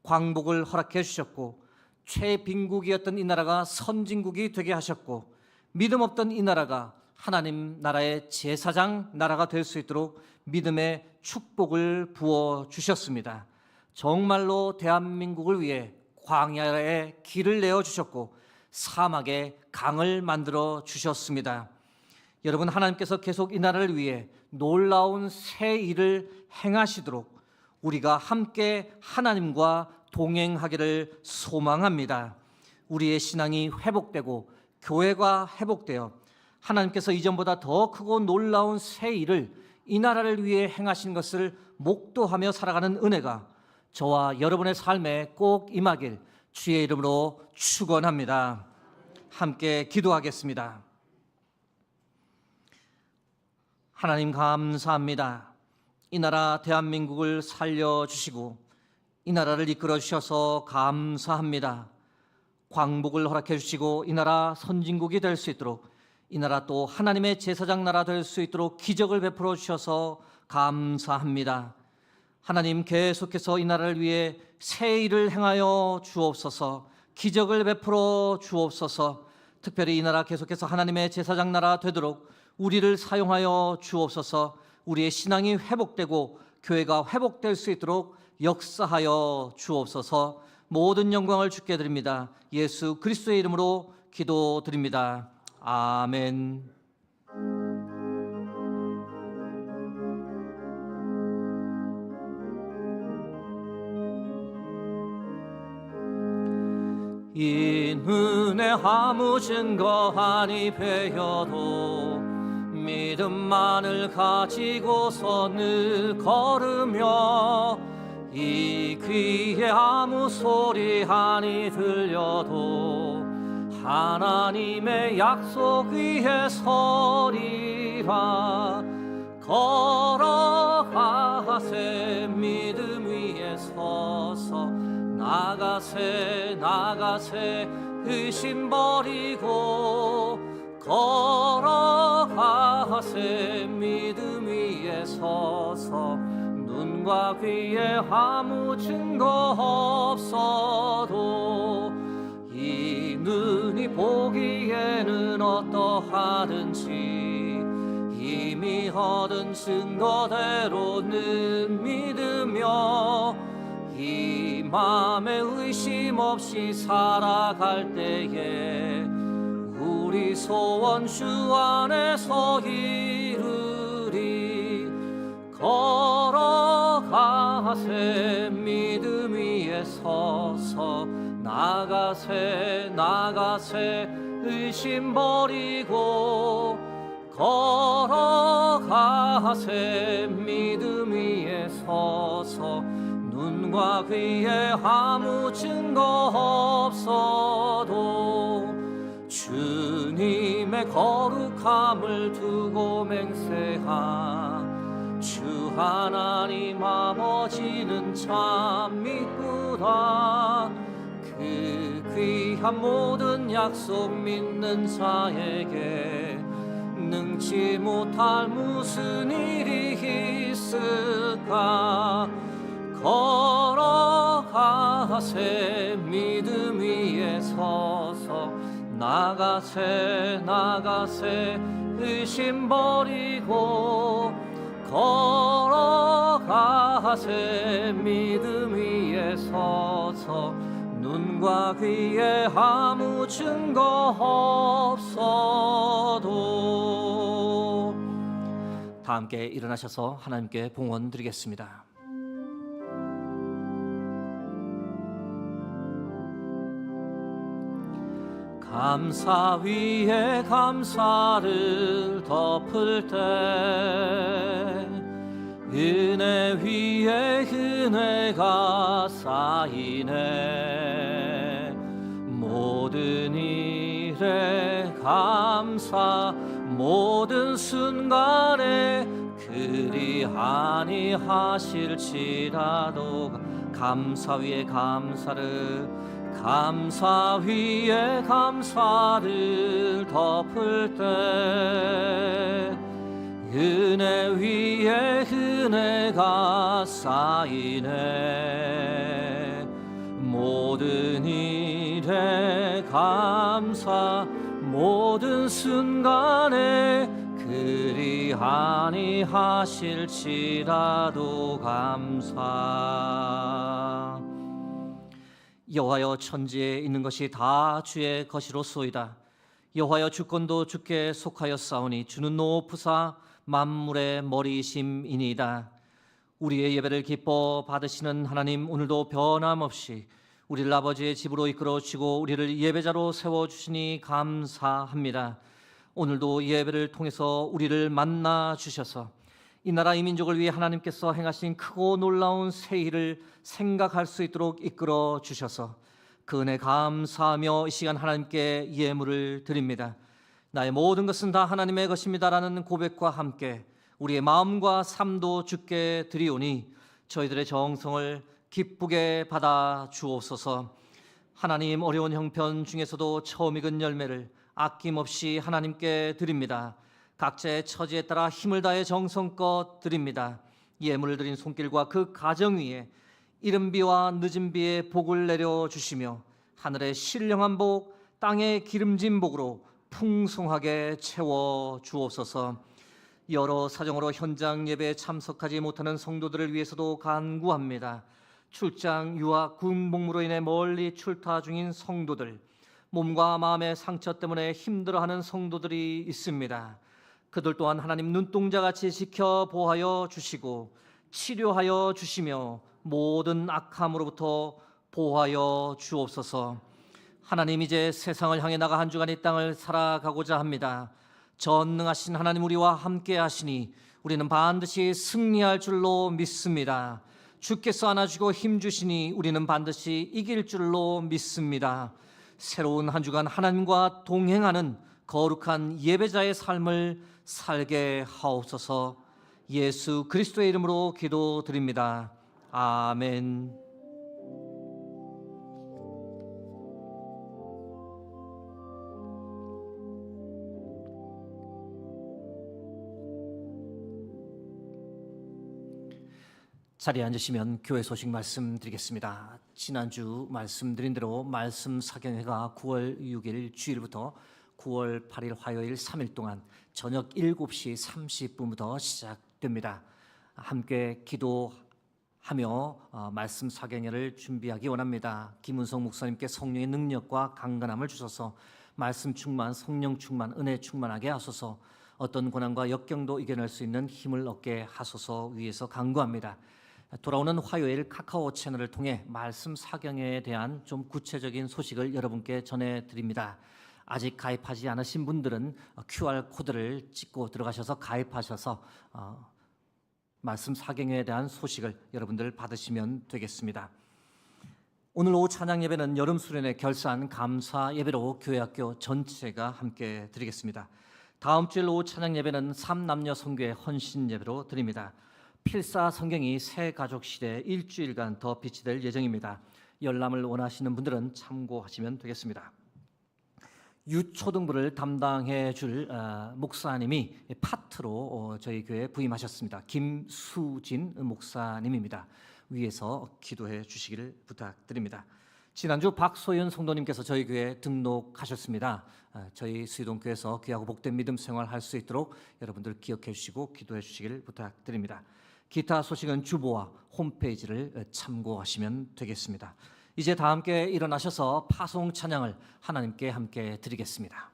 [SPEAKER 1] 광복을 허락해 주셨고, 최빈국이었던 이 나라가 선진국이 되게 하셨고, 믿음 없던 이 나라가 하나님 나라의 제사장 나라가 될 수 있도록 믿음의 축복을 부어 주셨습니다. 정말로 대한민국을 위해 광야에 길을 내어 주셨고 사막에 강을 만들어 주셨습니다. 여러분, 하나님께서 계속 이 나라를 위해 놀라운 새 일을 행하시도록 우리가 함께 하나님과 동행하기를 소망합니다. 우리의 신앙이 회복되고 교회가 회복되어 하나님께서 이전보다 더 크고 놀라운 새 일을 이 나라를 위해 행하신 것을 목도하며 살아가는 은혜가 저와 여러분의 삶에 꼭 임하길 주의 이름으로 축원합니다. 함께 기도하겠습니다. 하나님 감사합니다. 이 나라 대한민국을 살려주시고 이 나라를 이끌어 주셔서 감사합니다. 광복을 허락해 주시고 이 나라 선진국이 될 수 있도록, 이 나라 또 하나님의 제사장 나라 될 수 있도록 기적을 베풀어 주셔서 감사합니다. 하나님, 계속해서 이 나라를 위해 새 일을 행하여 주옵소서. 기적을 베풀어 주옵소서. 특별히 이 나라 계속해서 하나님의 제사장 나라 되도록 우리를 사용하여 주옵소서. 우리의 신앙이 회복되고 교회가 회복될 수 있도록 역사하여 주옵소서. 모든 영광을 주께 드립니다. 예수 그리스도의 이름으로 기도드립니다. 아멘. 이 눈에 아무 증거 아니 배여도 믿음만을 가지고서 늘 걸으며, 이 귀에 아무 소리 아니 들려도 하나님의 약속 위에 서리라. 걸어가세 믿음 위에 서서, 나가세 나가세 의심 버리고, 걸어가세 믿음 위에 서서, 눈과 귀에 아무 증거 없어도 이 눈이 보기에는 어떠하든지 이미 얻은 증거대로는 믿으며, 이 맘에 의심 없이 살아갈 때에 우리 소원 주 안에서 이루리. 걸어가세 믿음 위에 서서, 나가세 나가세 의심 버리고, 걸어가세 믿음 위에 서서, 눈과 귀에 아무 증거 없어도 주님의 거룩함을 두고 맹세하. 주 하나님 아버지는 참 믿구나. 그 귀한 모든 약속 믿는 자에게 능치 못할 무슨 일이 있을까. 걸어가세 믿음 위에 서서, 나가세 나가세 의심 버리고, 걸어가세 믿음 위에 서서, 눈과 귀에 아무 증거 없어도. 다 함께 일어나셔서 하나님께 봉헌 드리겠습니다. 감사 위에 감사를 덮을 때, 은혜 위에 은혜가 쌓이네. 모든 일에 감사, 모든 순간에 그리 아니하실지라도, 감사 위에 감사를, 감사 위에 감사를 덮을 때, 은혜 위에 은혜가 쌓이네. 모든 일에 감사, 모든 순간에 그리 아니하실지라도 감사. 여호와여, 천지에 있는 것이 다 주의 것이로소이다. 여호와여, 주권도 주께 속하였사오니 주는 높으사 만물의 머리이심이니이다. 우리의 예배를 기뻐 받으시는 하나님, 오늘도 변함없이 우리를 아버지의 집으로 이끌어 주시고 우리를 예배자로 세워주시니 감사합니다. 오늘도 예배를 통해서 우리를 만나 주셔서 이 나라 이 민족을 위해 하나님께서 행하신 크고 놀라운 새 일을 생각할 수 있도록 이끌어 주셔서 그 은혜 감사하며 이 시간 하나님께 예물을 드립니다. 나의 모든 것은 다 하나님의 것입니다라는 고백과 함께 우리의 마음과 삶도 주께 드리오니 저희들의 정성을 기쁘게 받아 주옵소서. 하나님, 어려운 형편 중에서도 처음 익은 열매를 아낌없이 하나님께 드립니다. 각자의 처지에 따라 힘을 다해 정성껏 드립니다. 예물을 드린 손길과 그 가정 위에 이른 비와 늦은 비에 복을 내려 주시며 하늘의 신령한 복, 땅의 기름진 복으로 풍성하게 채워 주옵소서. 여러 사정으로 현장 예배에 참석하지 못하는 성도들을 위해서도 간구합니다. 출장, 유학, 군 복무로 인해 멀리 출타 중인 성도들, 몸과 마음의 상처 때문에 힘들어하는 성도들이 있습니다. 그들 또한 하나님 눈동자같이 지켜보하여 주시고 치료하여 주시며 모든 악함으로부터 보호하여 주옵소서. 하나님, 이제 세상을 향해 나가 한 주간 이 땅을 살아가고자 합니다. 전능하신 하나님, 우리와 함께 하시니 우리는 반드시 승리할 줄로 믿습니다. 주께서 안아주고 힘주시니 우리는 반드시 이길 줄로 믿습니다. 새로운 한 주간 하나님과 동행하는 거룩한 예배자의 삶을 살게 하옵소서. 예수 그리스도의 이름으로 기도드립니다. 아멘. 자리에 앉으시면 교회 소식 말씀드리겠습니다. 지난주 말씀드린 대로 말씀 사경회가 9월 6일 주일부터 9월 8일 화요일 3일 동안 저녁 7시 30분부터 시작됩니다. 함께 기도하며 말씀 사경회를 준비하기 원합니다. 김은성 목사님께 성령의 능력과 강건함을 주셔서 말씀 충만, 성령 충만, 은혜 충만하게 하소서. 어떤 고난과 역경도 이겨낼 수 있는 힘을 얻게 하소서 위해서 간구합니다. 돌아오는 화요일 카카오 채널을 통해 말씀 사경회에 대한 좀 구체적인 소식을 여러분께 전해드립니다. 아직 가입하지 않으신 분들은 QR코드를 찍고 들어가셔서 가입하셔서 말씀 사경회에 대한 소식을 여러분들 받으시면 되겠습니다. 오늘 오후 찬양 예배는 여름 수련회 결산 감사 예배로 교회학교 전체가 함께 드리겠습니다. 다음 주일 오후 찬양 예배는 3남녀 선교회 헌신 예배로 드립니다. 필사 성경이 새 가족 시대에 일주일간 더 빛이 될 예정입니다. 열람을 원하시는 분들은 참고하시면 되겠습니다. 유초등부를 담당해 줄 목사님이 파트로 저희 교회에 부임하셨습니다. 김수진 목사님입니다. 위에서 기도해 주시기를 부탁드립니다. 지난주 박소연 성도님께서 저희 교회에 등록하셨습니다. 저희 수의동교회에서 귀하고 복된 믿음 생활할 수 있도록 여러분들 기억해 주시고 기도해 주시기를 부탁드립니다. 기타 소식은 주보와 홈페이지를 참고하시면 되겠습니다. 이제 다 함께 일어나셔서 파송 찬양을 하나님께 함께 드리겠습니다.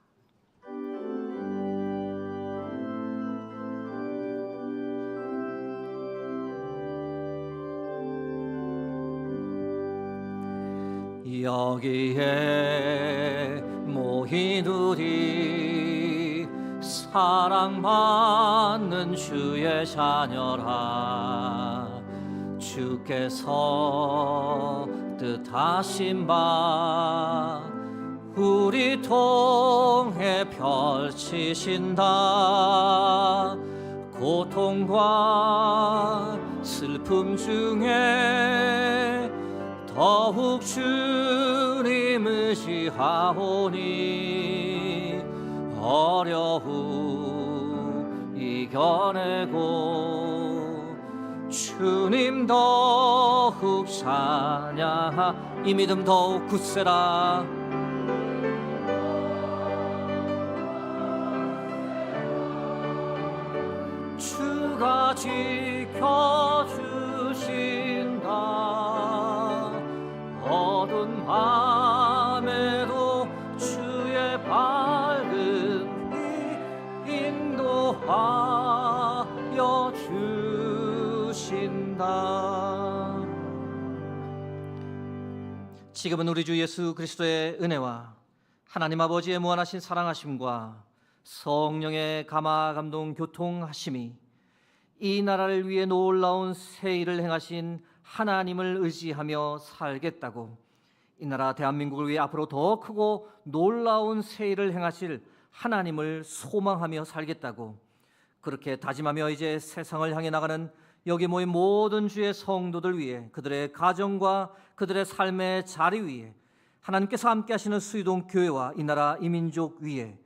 [SPEAKER 1] 여기에 모인 우리 사랑받는 주의 자녀라. 주께서 뜻하신 바 우리 통해 펼치신다. 고통과 슬픔 중에 더욱 주님 의지하오니 어려움 이겨내고 주님 더욱 찬양하 이 믿음 더욱 굳세라 주가 지켜주신다 어두운 밤에도 주의 밝은 빛 인도하여 주신다. 지금은 우리 주 예수 그리스도의 은혜와 하나님 아버지의 무한하신 사랑하심과 성령의 감화 감동 교통하심이 이 나라를 위해 놀라운 새 일을 행하신 하나님을 의지하며 살겠다고 이 나라 대한민국을 위해 앞으로 더 크고 놀라운 새 일을 행하실 하나님을 소망하며 살겠다고 그렇게 다짐하며 이제 세상을 향해 나가는 여기 모인 모든 주의 성도들 위해 그들의 가정과 그들의 삶의 자리 위에 하나님께서 함께 하시는 수유동 교회와 이 나라 이 민족 위에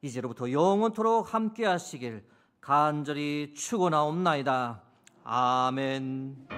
[SPEAKER 1] 이제로부터 영원토록 함께 하시길 간절히 축원하옵나이다. 아멘.